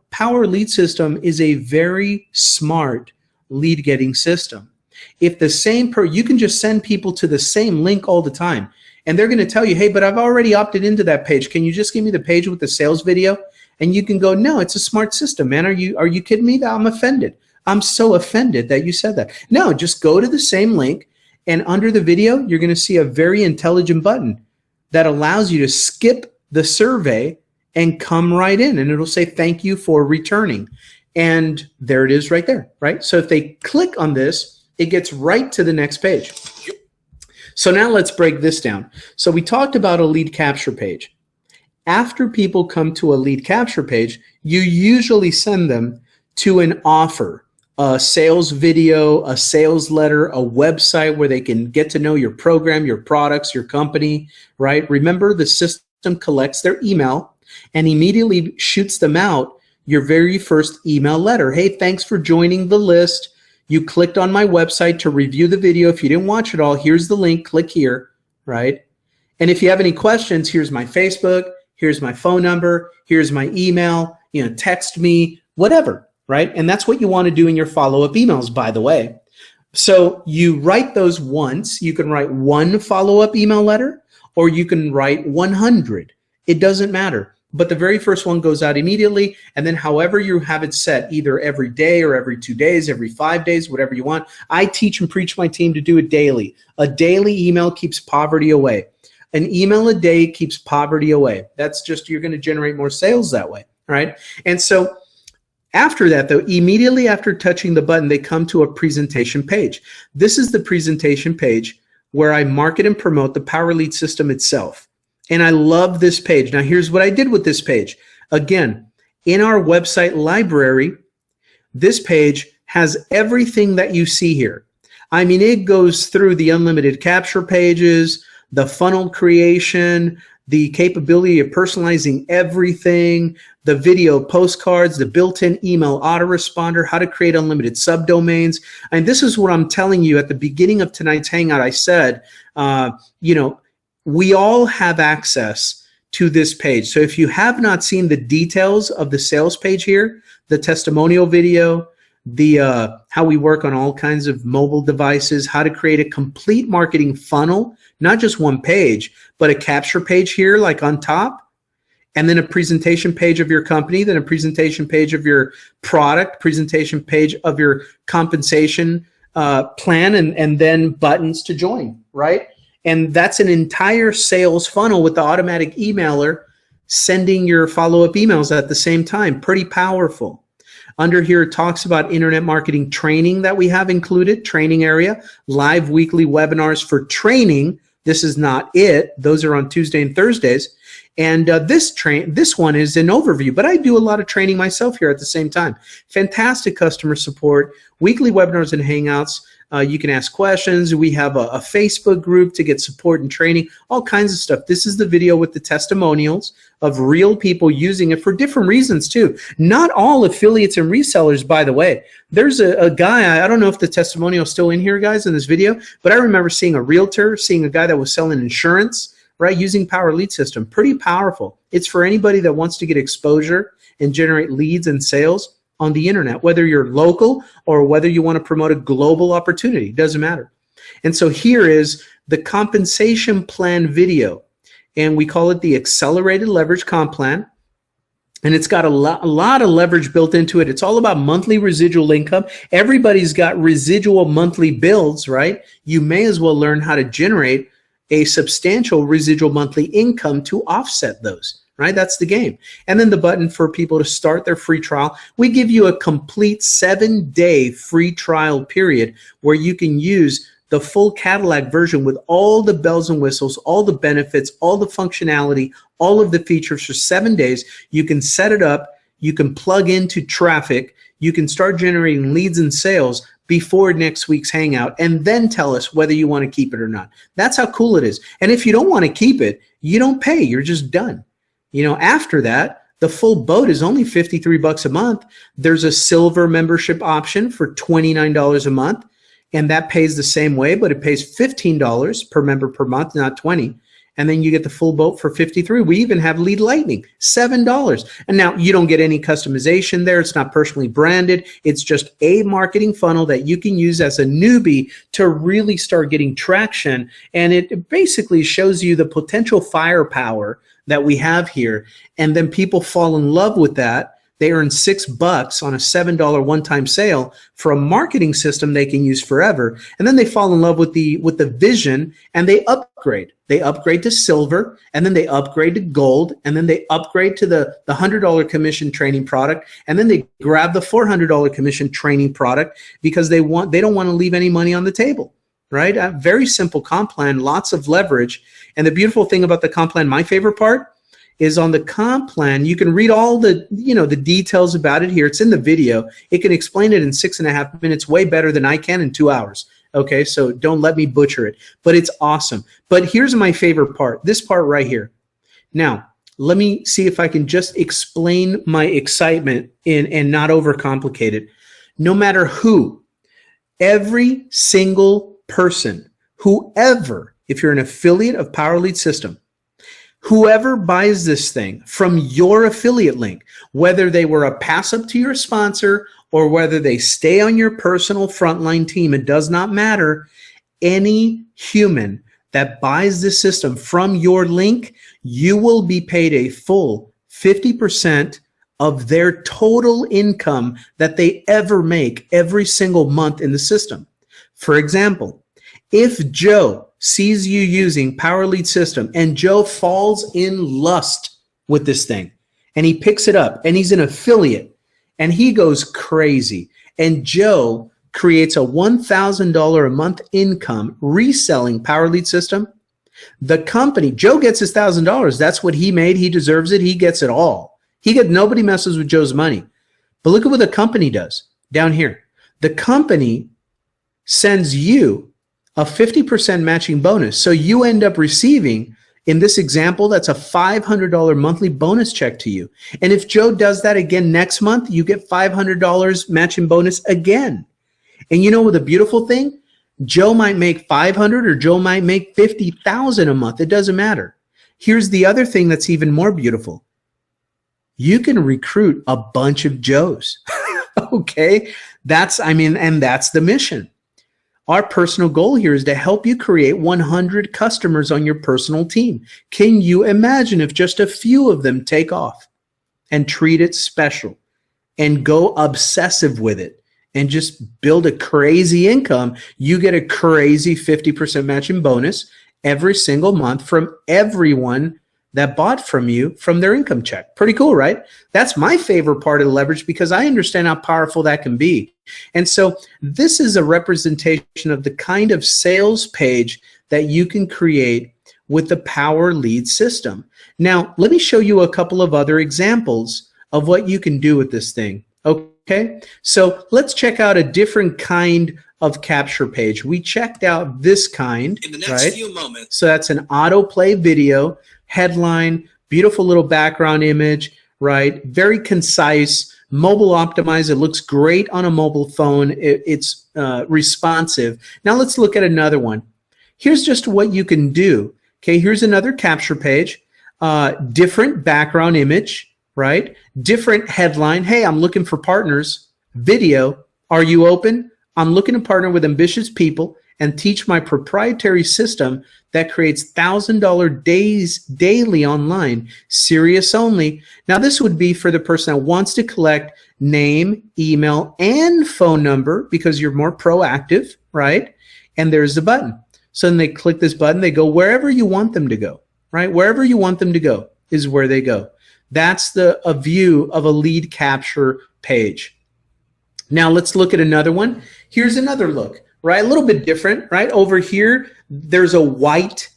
Power Lead System is a very smart lead getting system. If the same you can just send people to the same link all the time, and they're going to tell you, hey, but I've already opted into that page. Can you just give me the page with the sales video? And you can go, no, it's a smart system, man. Are you kidding me? I'm offended. I'm so offended that you said that. No, just go to the same link, and under the video, you're going to see a very intelligent button that allows you to skip the survey and come right in, and it'll say thank you for returning. And there it is right there, right? So if they click on this, it gets right to the next page. So now let's break this down. So we talked about a lead capture page. After people come to a lead capture page, you usually send them to an offer, a sales video, a sales letter, a website where they can get to know your program, your products, your company, right? Remember, the system collects their email and immediately shoots them out your very first email letter. Hey, thanks for joining the list. You clicked on my website to review the video. If you didn't watch it all, here's the link. Click here, right? And if you have any questions, here's my Facebook, here's my phone number, here's my email, text me, whatever, right? And that's what you want to do in your follow-up emails, by the way. So you write those once. You can write one follow-up email letter, or you can write 100. It doesn't matter. But the very first one goes out immediately, and then however you have it set, either every day or every 2 days, every 5 days, whatever you want. I teach and preach my team to do it daily. A daily email keeps poverty away. An email a day keeps poverty away. That's just, you're going to generate more sales that way, right? And so after that, though, immediately after touching the button, they come to a presentation page. This is the presentation page where I market and promote the Power Lead system itself. And I love this page. Now, here's what I did with this page. Again, in our website library, this page has everything that you see here. I mean, it goes through the unlimited capture pages, the funnel creation, the capability of personalizing everything, the video postcards, the built-in email autoresponder, how to create unlimited subdomains. And this is what I'm telling you at the beginning of tonight's Hangout. I said, we all have access to this page. So if you have not seen the details of the sales page here, the testimonial video, the how we work on all kinds of mobile devices, how to create a complete marketing funnel, not just one page, but a capture page here like on top, and then a presentation page of your company, then a presentation page of your product, presentation page of your compensation plan, and then buttons to join, right? And that's an entire sales funnel with the automatic emailer sending your follow-up emails at the same time. Pretty powerful. Under here, it talks about internet marketing training that we have included, training area, live weekly webinars for training. This is not it. Those are on Tuesday and Thursdays. And this one is an overview, but I do a lot of training myself here at the same time. Fantastic customer support, weekly webinars and Hangouts. You can ask questions. We have a Facebook group to get support and training, all kinds of stuff. This is the video with the testimonials of real people using it for different reasons too. Not all affiliates and resellers, by the way. There's a guy, I don't know if the testimonial is still in here, guys, in this video, but I remember seeing a realtor, seeing a guy that was selling insurance, right, using Power Lead System. Pretty powerful. It's for anybody that wants to get exposure and generate leads and sales on the internet, whether you're local or whether you want to promote a global opportunity, doesn't matter. And so here is the compensation plan video, and we call it the accelerated leverage comp plan. And it's got a lot of leverage built into it. It's all about monthly residual income. Everybody's got residual monthly bills, right? You may as well learn how to generate a substantial residual monthly income to offset those. Right? That's the game. And then the button for people to start their free trial. We give you a complete 7-day free trial period where you can use the full Cadillac version with all the bells and whistles, all the benefits, all the functionality, all of the features for 7 days. You can set it up. You can plug into traffic. You can start generating leads and sales before next week's Hangout, and then tell us whether you want to keep it or not. That's how cool it is. And if you don't want to keep it, you don't pay. You're just done. After that, the full boat is only $53 a month. There's a silver membership option for $29 a month, and that pays the same way, but it pays $15 per member per month, not $20. And then you get the full boat for $53. We even have Lead Lightning, $7. And now you don't get any customization there. It's not personally branded. It's just a marketing funnel that you can use as a newbie to really start getting traction. And it basically shows you the potential firepower that we have here. And then people fall in love with that. They earn $6 on a $7 one-time sale for a marketing system they can use forever. And then they fall in love with the vision, and they upgrade. They upgrade to silver, and then they upgrade to gold, and then they upgrade to the $100 commission training product, and then they grab the $400 commission training product because they don't want to leave any money on the table. Right? A very simple comp plan, lots of leverage. And the beautiful thing about the comp plan, my favorite part, is on the comp plan, you can read all the details about it here. It's in the video. It can explain it in 6.5 minutes, way better than I can in 2 hours. Okay, so don't let me butcher it. But it's awesome. But here's my favorite part, this part right here. Now, let me see if I can just explain my excitement and not overcomplicate it. No matter who, every single person, whoever, if you're an affiliate of Power Lead System, whoever buys this thing from your affiliate link, whether they were a pass up to your sponsor or whether they stay on your personal frontline team, it does not matter. Any human that buys this system from your link, you will be paid a full 50% of their total income that they ever make every single month in the system. For example, if Joe sees you using Power Lead System and Joe falls in lust with this thing and he picks it up and he's an affiliate and he goes crazy and Joe creates a $1,000 a month income reselling Power Lead System, The company, Joe gets his $1,000. That's what he made. He deserves it. He gets it all. Nobody messes with Joe's money. But look at what the company does down here. The company sends you a 50% matching bonus. So you end up receiving, in this example, that's a $500 monthly bonus check to you. And if Joe does that again next month, you get $500 matching bonus again. And you know what the beautiful thing? Joe might make 500 or Joe might make 50,000 a month. It doesn't matter. Here's the other thing that's even more beautiful. You can recruit a bunch of Joes. Okay? And that's the mission. Our personal goal here is to help you create 100 customers on your personal team. Can you imagine if just a few of them take off and treat it special and go obsessive with it and just build a crazy income? You get a crazy 50% matching bonus every single month from everyone that bought from you from their income check. Pretty cool, right? That's my favorite part of the leverage because I understand how powerful that can be. And so this is a representation of the kind of sales page that you can create with the Power Lead system. Now, let me show you a couple of other examples of what you can do with this thing. Okay, so let's check out a different kind of capture page. We checked out this kind in the next few moments. So that's an autoplay video, headline, beautiful little background image, right? Very concise, mobile optimized. It looks great on a mobile phone. It's responsive. Now let's look at another one. Here's just what you can do. Okay, here's another capture page, different background image, right? Different headline. Hey, I'm looking for partners. Video. Are you open? I'm looking to partner with ambitious people and teach my proprietary system that creates $1,000 days daily online, serious only. Now, this would be for the person that wants to collect name, email, and phone number because you're more proactive, right? And there's the button. So then they click this button. They go wherever you want them to go, right? Wherever you want them to go is where they go. That's a view of a lead capture page. Now let's look at another one. Here's another look, right? A little bit different, right? Over here, there's a white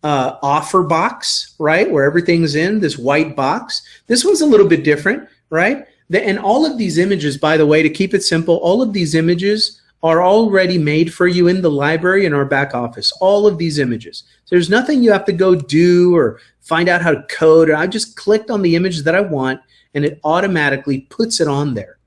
offer box, right? Where everything's in this white box. This one's a little bit different, right? And all of these images, by the way, to keep it simple, all of these images are already made for you in the library in our back office. All of these images. So there's nothing you have to go do or find out how to code. I just clicked on the image that I want and it automatically puts it on there.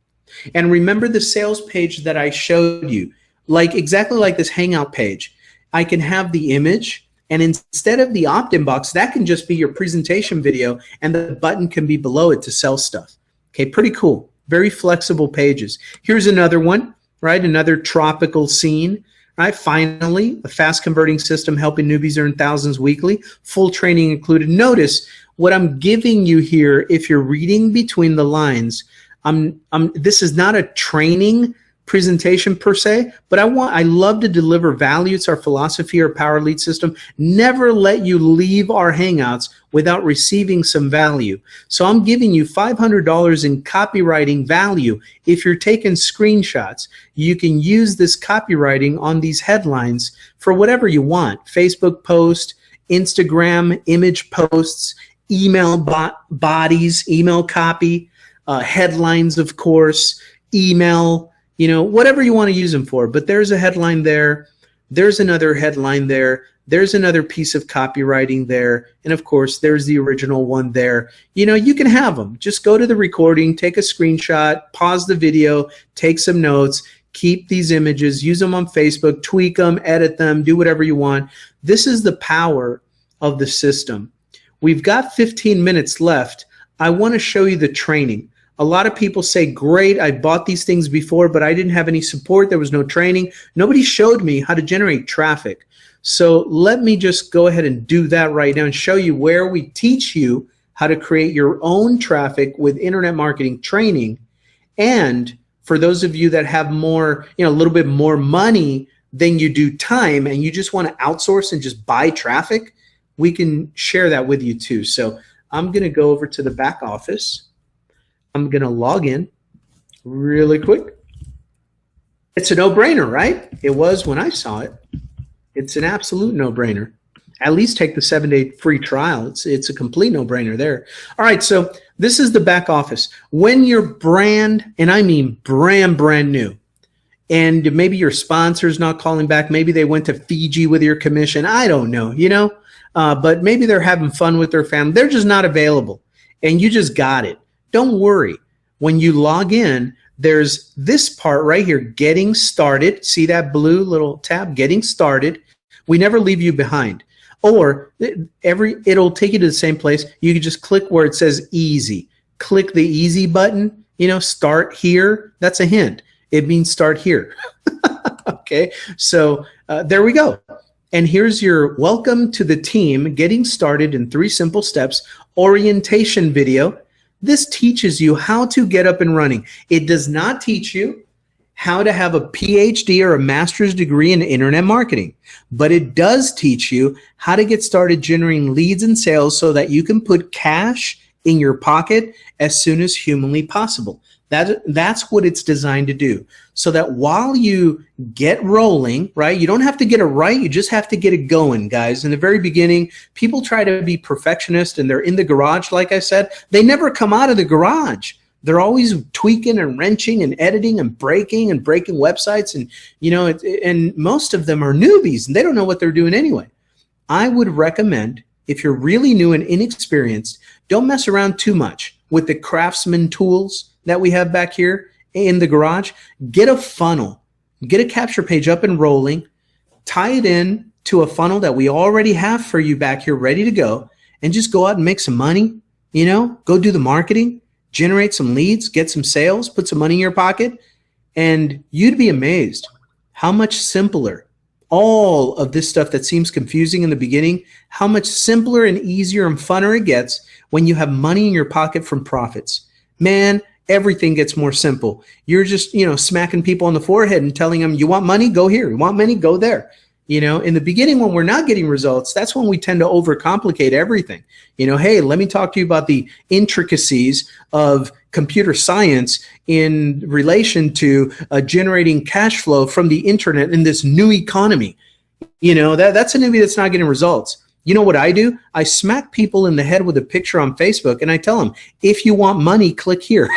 And remember the sales page that I showed you, exactly like this Hangout page. I can have the image, and instead of the opt-in box, that can just be your presentation video, and the button can be below it to sell stuff. Okay, pretty cool. Very flexible pages. Here's another one, right? Another tropical scene. Right? Finally, a fast converting system helping newbies earn thousands weekly. Full training included. Notice what I'm giving you here. If you're reading between the lines, this is not a training presentation per se, but I love to deliver value. It's our philosophy, our Power Lead system. Never let you leave our Hangouts without receiving some value. So I'm giving you $500 in copywriting value. If you're taking screenshots, you can use this copywriting on these headlines for whatever you want. Facebook post, Instagram image posts, email bodies, email copy, headlines, of course, email, whatever you want to use them for. But there's a headline there. There's another headline there. There's another piece of copywriting there. And of course, there's the original one there. You can have them. Just go to the recording, take a screenshot, pause the video, take some notes, keep these images, use them on Facebook, tweak them, edit them, do whatever you want. This is the power of the system. We've got 15 minutes left. I want to show you the training. A lot of people say, great, I bought these things before, but I didn't have any support. There was no training. Nobody showed me how to generate traffic. So let me just go ahead and do that right now and show you where we teach you how to create your own traffic with internet marketing training. And for those of you that have more, a little bit more money than you do time, and you just want to outsource and just buy traffic, we can share that with you too. So I'm going to go over to the back office. I'm going to log in really quick. It's a no-brainer, right? It was when I saw it. It's an absolute no-brainer. at least take the 7-day free trial. It's a complete no-brainer there. All right, so this is the back office. When you're brand, and I mean brand new, and maybe your sponsor's not calling back, maybe they went to Fiji with your commission, I don't know, but maybe they're having fun with their family. They're just not available, and you just got it. Don't worry. When you log in, there's this part right here, getting started. See that blue little tab, getting started. We never leave you behind. Or it'll take you to the same place. You can just click where it says easy. Click the easy button, start here. That's a hint. It means start here. Okay, so there we go. And here's your welcome to the team, getting started in 3 simple steps, orientation video. This teaches you how to get up and running. It does not teach you how to have a PhD or a master's degree in internet marketing, but it does teach you how to get started generating leads and sales so that you can put cash in your pocket as soon as humanly possible. That's what it's designed to do. So that while you get rolling, right, you don't have to get it right, you just have to get it going, guys. In the very beginning, people try to be perfectionists and they're in the garage, like I said. They never come out of the garage. They're always tweaking and wrenching and editing and breaking websites. And, and most of them are newbies and they don't know what they're doing anyway. I would recommend, if you're really new and inexperienced, don't mess around too much with the craftsman tools that we have back here in the garage. Get a funnel, get a capture page up and rolling, tie it in to a funnel that we already have for you back here ready to go, and just go out and make some money, go do the marketing, generate some leads, get some sales, put some money in your pocket, and you'd be amazed how much simpler all of this stuff that seems confusing in the beginning, how much simpler and easier and funner it gets when you have money in your pocket from profits. Man, everything gets more simple. You're just, smacking people on the forehead and telling them, you want money? Go here. You want money? Go there. In the beginning, when we're not getting results, that's when we tend to overcomplicate everything. Hey, let me talk to you about the intricacies of computer science in relation to generating cash flow from the internet in this new economy. That's a newbie that's not getting results. You know what I do? I smack people in the head with a picture on Facebook and I tell them, if you want money, click here.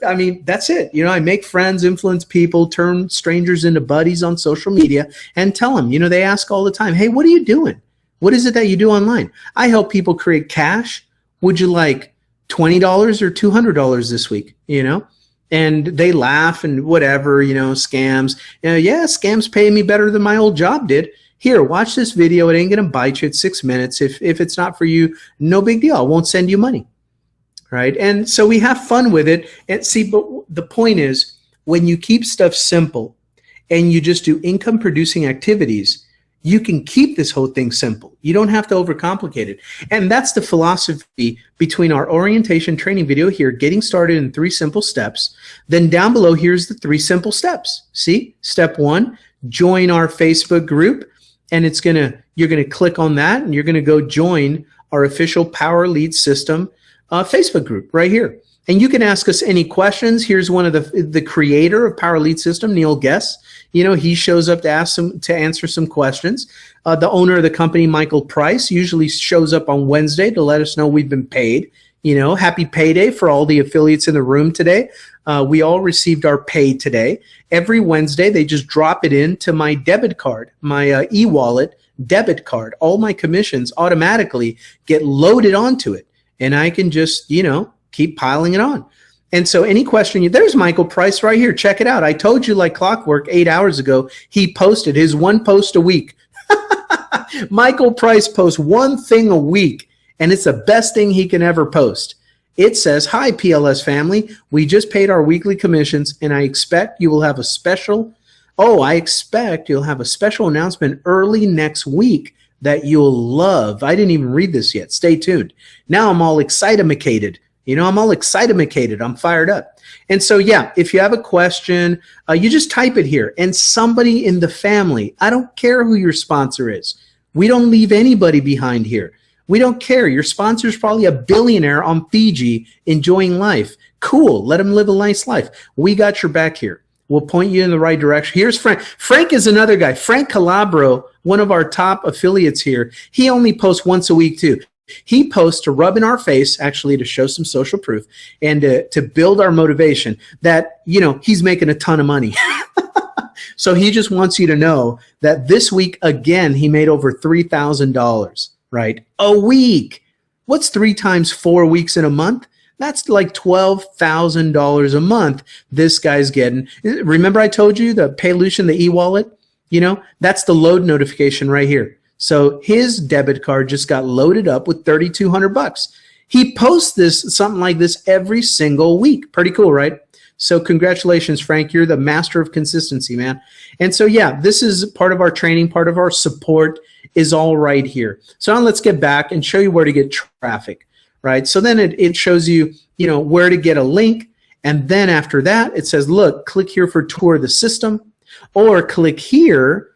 I mean, that's it. I make friends, influence people, turn strangers into buddies on social media and tell them, they ask all the time, hey, what are you doing? What is it that you do online? I help people create cash. Would you like $20 or $200 this week? And they laugh and whatever, scams. Yeah, scams pay me better than my old job did. Here, watch this video. It ain't going to bite you. It's 6 minutes. If it's not for you, no big deal. I won't send you money. Right? And so we have fun with it. And see, but the point is, when you keep stuff simple and you just do income producing activities, you can keep this whole thing simple. You don't have to overcomplicate it. And that's the philosophy between our orientation training video here, getting started in 3 simple steps. Then down below, here's the 3 simple steps. See, step 1, join our Facebook group. And you're going to click on that and you're going to go join our official Power Lead System Facebook group right here. And you can ask us any questions. Here's one of the creator of Power Lead System, Neil Guess. He shows up to answer some questions. The owner of the company, Michael Price, usually shows up on Wednesday to let us know we've been paid. Happy payday for all the affiliates in the room today. We all received our pay today. Every Wednesday, they just drop it into my debit card, my e-wallet debit card. All my commissions automatically get loaded onto it. And I can just, keep piling it on. And so any question, there's Michael Price right here. Check it out. I told you like clockwork 8 hours ago, he posted his 1 post a week. Michael Price posts 1 thing a week, and it's the best thing he can ever post. It says, hi, PLS family. We just paid our weekly commissions, and I expect you'll have a special announcement early next week that you'll love. I didn't even read this yet. Stay tuned. Now I'm all excitamicated. I'm fired up. And so, yeah, if you have a question, you just type it here. And somebody in the family, I don't care who your sponsor is. We don't leave anybody behind here. We don't care. Your sponsor's probably a billionaire on Fiji enjoying life. Cool. Let him live a nice life. We got your back here. We'll point you in the right direction. Here's Frank. Frank is another guy. Frank Calabro, one of our top affiliates here. He only posts once a week too. He posts to rub in our face, actually to show some social proof and to build our motivation that, you know, he's making a ton of money. So he just wants you to know that this week, again, he made over $3,000, right? A week. What's 3 times 4 weeks in a month? That's like $12,000 a month this guy's getting. Remember I told you the Paylution, the e-wallet? You know, that's the load notification right here. So his debit card just got loaded up with $3,200. He posts this, something like this every single week. Pretty cool, right? So congratulations, Frank. You're the master of consistency, man. And so, yeah, this is part of our training, part of our support is all right here. So now let's get back and show you where to get traffic. Right? So then it shows you, you know, where to get a link. And then after that, it says, look, click here for tour the system, or click here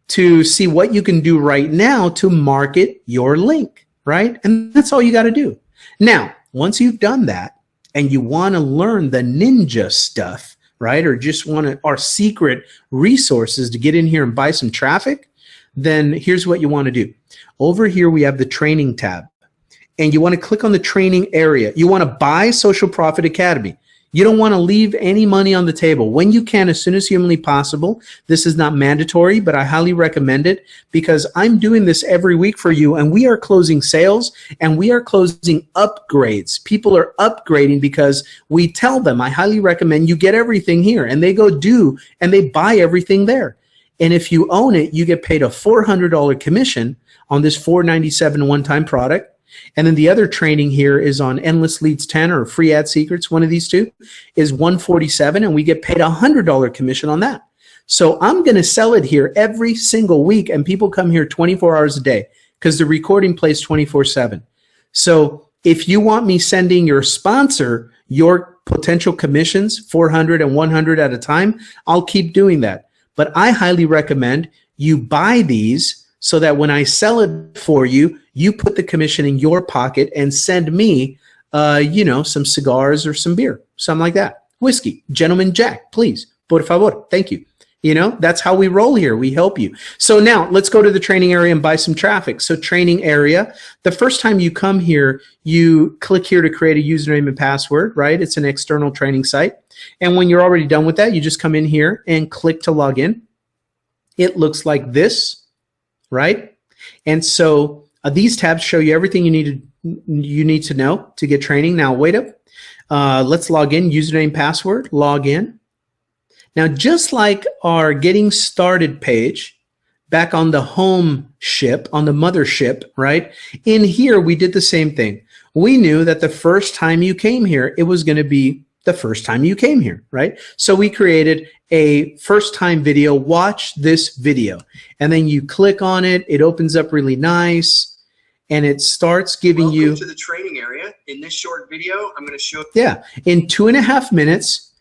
to see what you can do right now to market your link, right? And that's all you got to do. Now, once you've done that and you want to learn the ninja stuff, right? Or just want our secret resources to get in here and buy some traffic, then here's what you want to do. Over here, we have the training tab. And you want to click on the training area. You want to buy Social Profit Academy. You don't want to leave any money on the table. When you can, as soon as humanly possible. This is not mandatory, but I highly recommend it because I'm doing this every week for you, and we are closing sales and we are closing upgrades. People are upgrading because we tell them, I highly recommend you get everything here, and they go do and they buy everything there. And if you own it, you get paid a $400 commission on this $497 one-time product. And then the other training here is on Endless Leads 10 or Free Ad Secrets. One of these two is $147, and we get paid a $100 commission on that. So I'm going to sell it here every single week, and people come here 24 hours a day because the recording plays 24/7. So if you want me sending your sponsor your potential commissions, 400 and 100 at a time, I'll keep doing that. But I highly recommend you buy these so that when I sell it for you, you put the commission in your pocket and send me, you know, some cigars or some beer, something like that. Whiskey, Gentleman Jack, please, por favor, thank you. You know, that's how we roll here. We help you. So now let's go to the training area and buy some traffic. So training area, the first time you come here, you click here to create a username and password, right? It's an external training site. And when you're already done with that, you just come in here and click to log in. It looks like this. Right? And so these tabs show you everything you need to know to get training. Now, wait up. Let's log in. Username, password, log in. Now, just like our getting started page back on the home ship, on the mothership, right? In here, we did the same thing. We knew that the first time you came here, it was going to be the first time you came here, right? So we created a first time video. Watch this video. And then you click on it. It opens up really nice. And it starts giving you... Welcome to the training area. In this short video, I'm going to show... Yeah. In 2.5 minutes,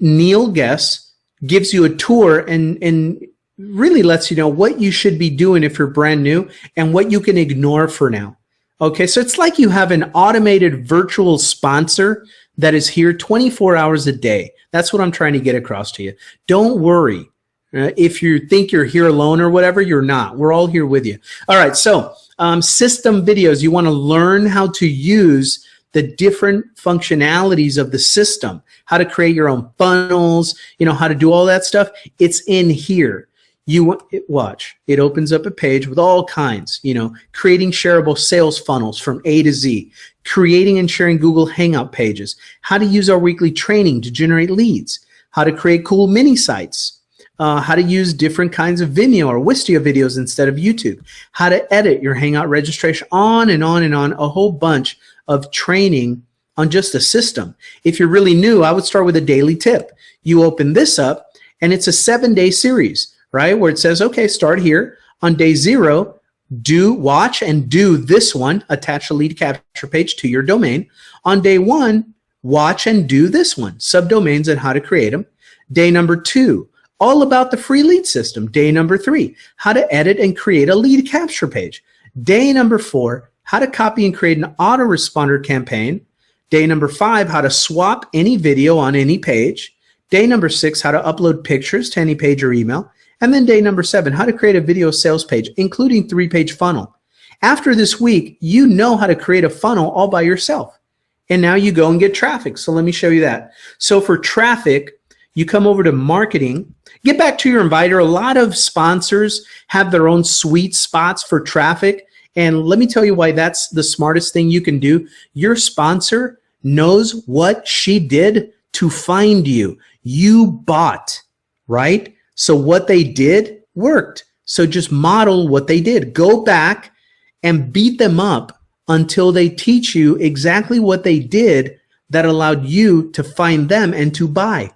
Neil Guess gives you a tour and really lets you know what you should be doing if you're brand new and what you can ignore for now. Okay, so it's like you have an automated virtual sponsor that is here 24 hours a day. That's what I'm trying to get across to you. Don't worry. If you think you're here alone or whatever, you're not. We're all here with you. All right, so system videos. You want to learn how to use the different functionalities of the system, how to create your own funnels, you know, how to do all that stuff. It's in here. You watch, it opens up a page with all kinds, you know, creating shareable sales funnels from A to Z, creating and sharing Google Hangout pages, how to use our weekly training to generate leads, how to create cool mini sites, how to use different kinds of Vimeo or Wistia videos instead of YouTube, how to edit your Hangout registration, on and on and on, a whole bunch of training on just a system. If you're really new, I would start with a daily tip. You open this up and it's a 7-day series. Right? Where it says, okay, start here. On day 0, watch and do this one, attach a lead capture page to your domain. On day 1, watch and do this one, subdomains and how to create them. Day number 2, all about the free lead system. Day number 3, how to edit and create a lead capture page. Day number 4, how to copy and create an autoresponder campaign. Day number 5, how to swap any video on any page. Day number 6, how to upload pictures to any page or email. And then day number 7, how to create a video sales page, including 3-page funnel. After this week, you know how to create a funnel all by yourself. And now you go and get traffic. So let me show you that. So for traffic, you come over to marketing, get back to your inviter. A lot of sponsors have their own sweet spots for traffic. And let me tell you why that's the smartest thing you can do. Your sponsor knows what she did to find you. You bought, right? So what they did worked. So just model what they did. Go back and beat them up until they teach you exactly what they did that allowed you to find them and to buy.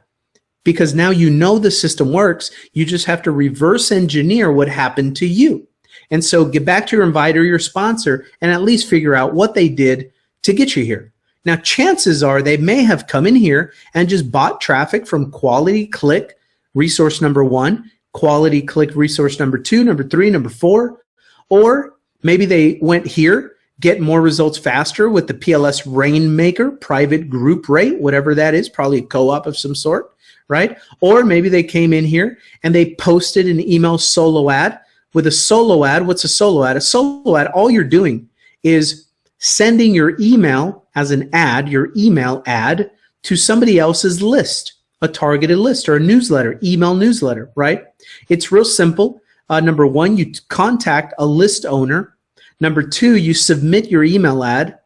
Because now you know the system works. You just have to reverse engineer what happened to you. And so get back to your inviter, your sponsor, and at least figure out what they did to get you here. Now, chances are they may have come in here and just bought traffic from quality click resource number 1, quality click resource number 2, number 3, number 4, or maybe they went here, get more results faster with the PLS Rainmaker private group rate, whatever that is, probably a co-op of some sort, right? Or maybe they came in here and they posted an email solo ad. With a solo ad, what's a solo ad? A solo ad, all you're doing is sending your email as an ad, your email ad, to somebody else's list, a targeted list or a newsletter, email newsletter, right? It's real simple. Number 1, you contact a list owner. Number 2, you submit your email ad.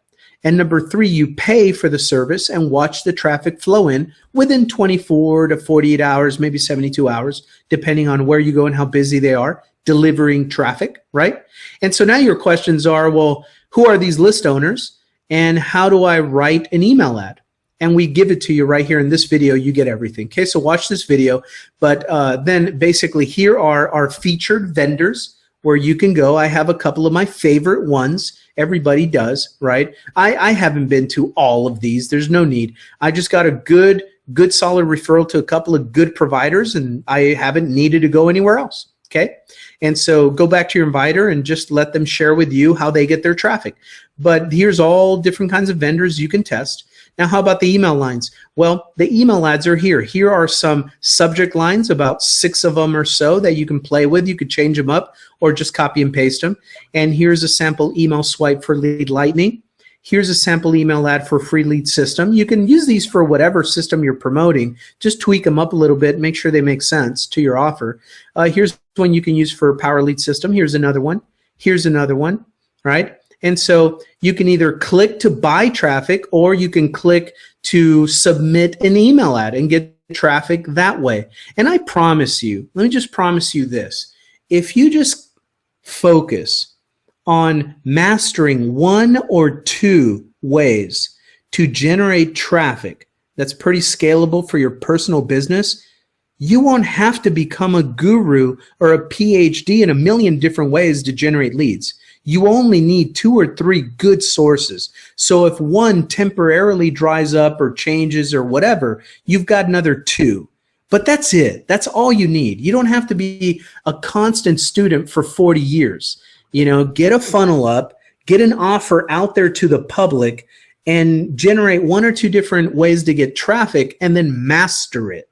And number 3, you pay for the service and watch the traffic flow in within 24 to 48 hours, maybe 72 hours, depending on where you go and how busy they are delivering traffic, right? And so now your questions are, well, who are these list owners and how do I write an email ad? And we give it to you right here in this video. You get everything. Okay, so watch this video. But then basically here are our featured vendors where you can go. I have a couple of my favorite ones. Everybody does, right? I haven't been to all of these. There's no need. I just got a good solid referral to a couple of good providers, and I haven't needed to go anywhere else. Okay, and so go back to your inviter and just let them share with you how they get their traffic. But here's all different kinds of vendors you can test. Now, how about the email lines? Well, the email ads are here. Here are some subject lines, about 6 of them or so that you can play with. You could change them up or just copy and paste them. And here's a sample email swipe for Lead Lightning. Here's a sample email ad for Free Lead System. You can use these for whatever system you're promoting. Just tweak them up a little bit, make sure they make sense to your offer. Here's one you can use for Power Lead System. Here's another one. Here's another one, right? And so you can either click to buy traffic or you can click to submit an email ad and get traffic that way. And I promise you, let me just promise you this. If you just focus on mastering 1 or 2 ways to generate traffic that's pretty scalable for your personal business, you won't have to become a guru or a PhD in a million different ways to generate leads. You only need 2 or 3 good sources. So if one temporarily dries up or changes or whatever, you've got another 2. But that's it. That's all you need. You don't have to be a constant student for 40 years. You know, get a funnel up, get an offer out there to the public, and generate 1 or 2 different ways to get traffic and then master it.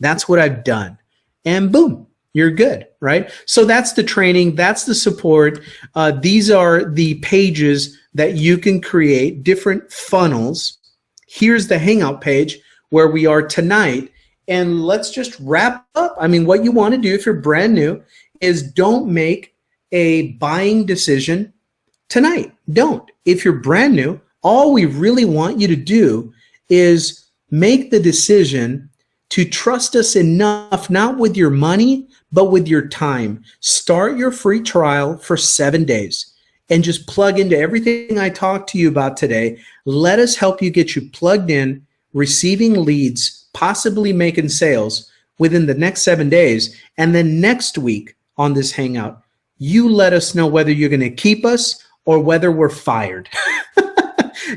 That's what I've done. And boom, you're good, right? So that's the training. That's the support. These are the pages that you can create, different funnels. Here's the Hangout page where we are tonight. And let's just wrap up. I mean, what you want to do if you're brand new is don't make a buying decision tonight. Don't. If you're brand new, all we really want you to do is make the decision to trust us enough, not with your money, but with your time. Start your free trial for 7 days and just plug into everything I talked to you about today. Let us help you get you plugged in, receiving leads, possibly making sales within the next 7 days. And then next week on this Hangout, you let us know whether you're going to keep us or whether we're fired.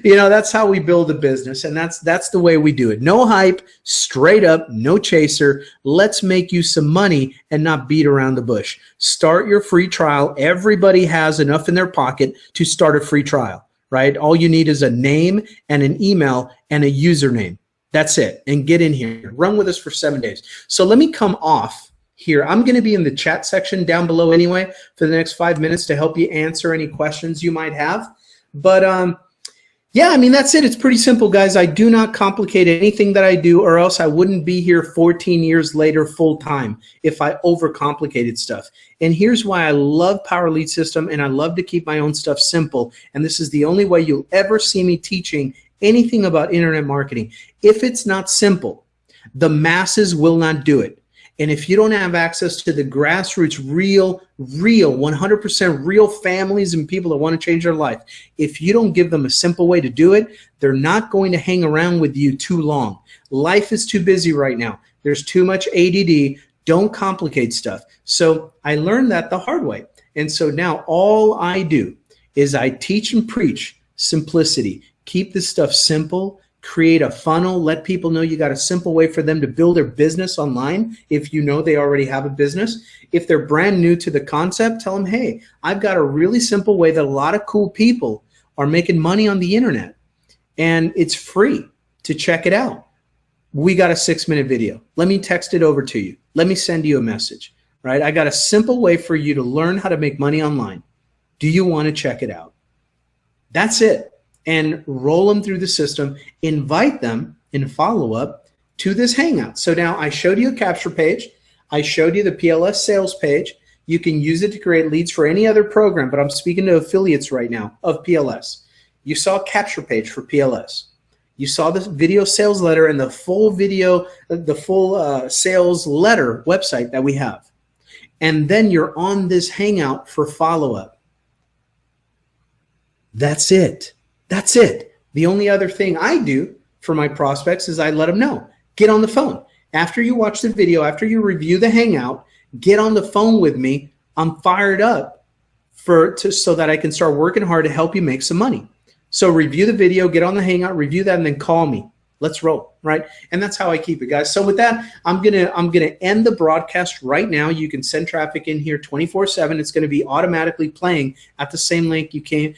You know, that's how we build a business, and that's the way we do it. No hype, straight up, no chaser. Let's make you some money and not beat around the bush. Start your free trial. Everybody has enough in their pocket to start a free trial, right? All you need is a name and an email and a username. That's it. And get in here. Run with us for 7 days. So let me come off here. I'm going to be in the chat section down below anyway for the next 5 minutes to help you answer any questions you might have. But yeah, I mean, that's it. It's pretty simple, guys. I do not complicate anything that I do, or else I wouldn't be here 14 years later full time if I overcomplicated stuff. And here's why I love Power Lead System, and I love to keep my own stuff simple. And this is the only way you'll ever see me teaching anything about internet marketing. If it's not simple, the masses will not do it. And if you don't have access to the grassroots, real, 100% real families and people that want to change their life, if you don't give them a simple way to do it, they're not going to hang around with you too long. Life is too busy right now. There's too much ADD. Don't complicate stuff. So I learned that the hard way. And so now all I do is I teach and preach simplicity. Keep this stuff simple. Create a funnel. Let people know you got a simple way for them to build their business online if you know they already have a business. If they're brand new to the concept, tell them, hey, I've got a really simple way that a lot of cool people are making money on the internet. And it's free to check it out. We got a 6-minute video. Let me text it over to you. Let me send you a message, right? I got a simple way for you to learn how to make money online. Do you want to check it out? That's it. And roll them through the system, invite them in follow-up to this Hangout. So now I showed you a capture page. I showed you the PLS sales page. You can use it to create leads for any other program, but I'm speaking to affiliates right now of PLS. You saw a capture page for PLS. You saw the video sales letter and the full video, the full sales letter website that we have. And then you're on this Hangout for follow-up. That's it. That's it. The only other thing I do for my prospects is I let them know. Get on the phone. After you watch the video, after you review the Hangout, get on the phone with me. I'm fired up so that I can start working hard to help you make some money. So review the video, get on the Hangout, review that, and then call me. Let's roll, right? And that's how I keep it, guys. So with that, I'm gonna end the broadcast right now. You can send traffic in here 24/7. It's gonna be automatically playing at the same link you came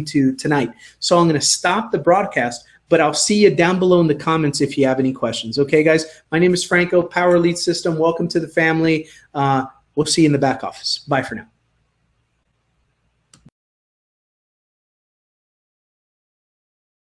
to tonight. So I'm gonna stop the broadcast, but I'll see you down below in the comments if you have any questions. Okay, guys? My name is Franco, Power Lead System. Welcome to the family. We'll see you in the back office. Bye for now.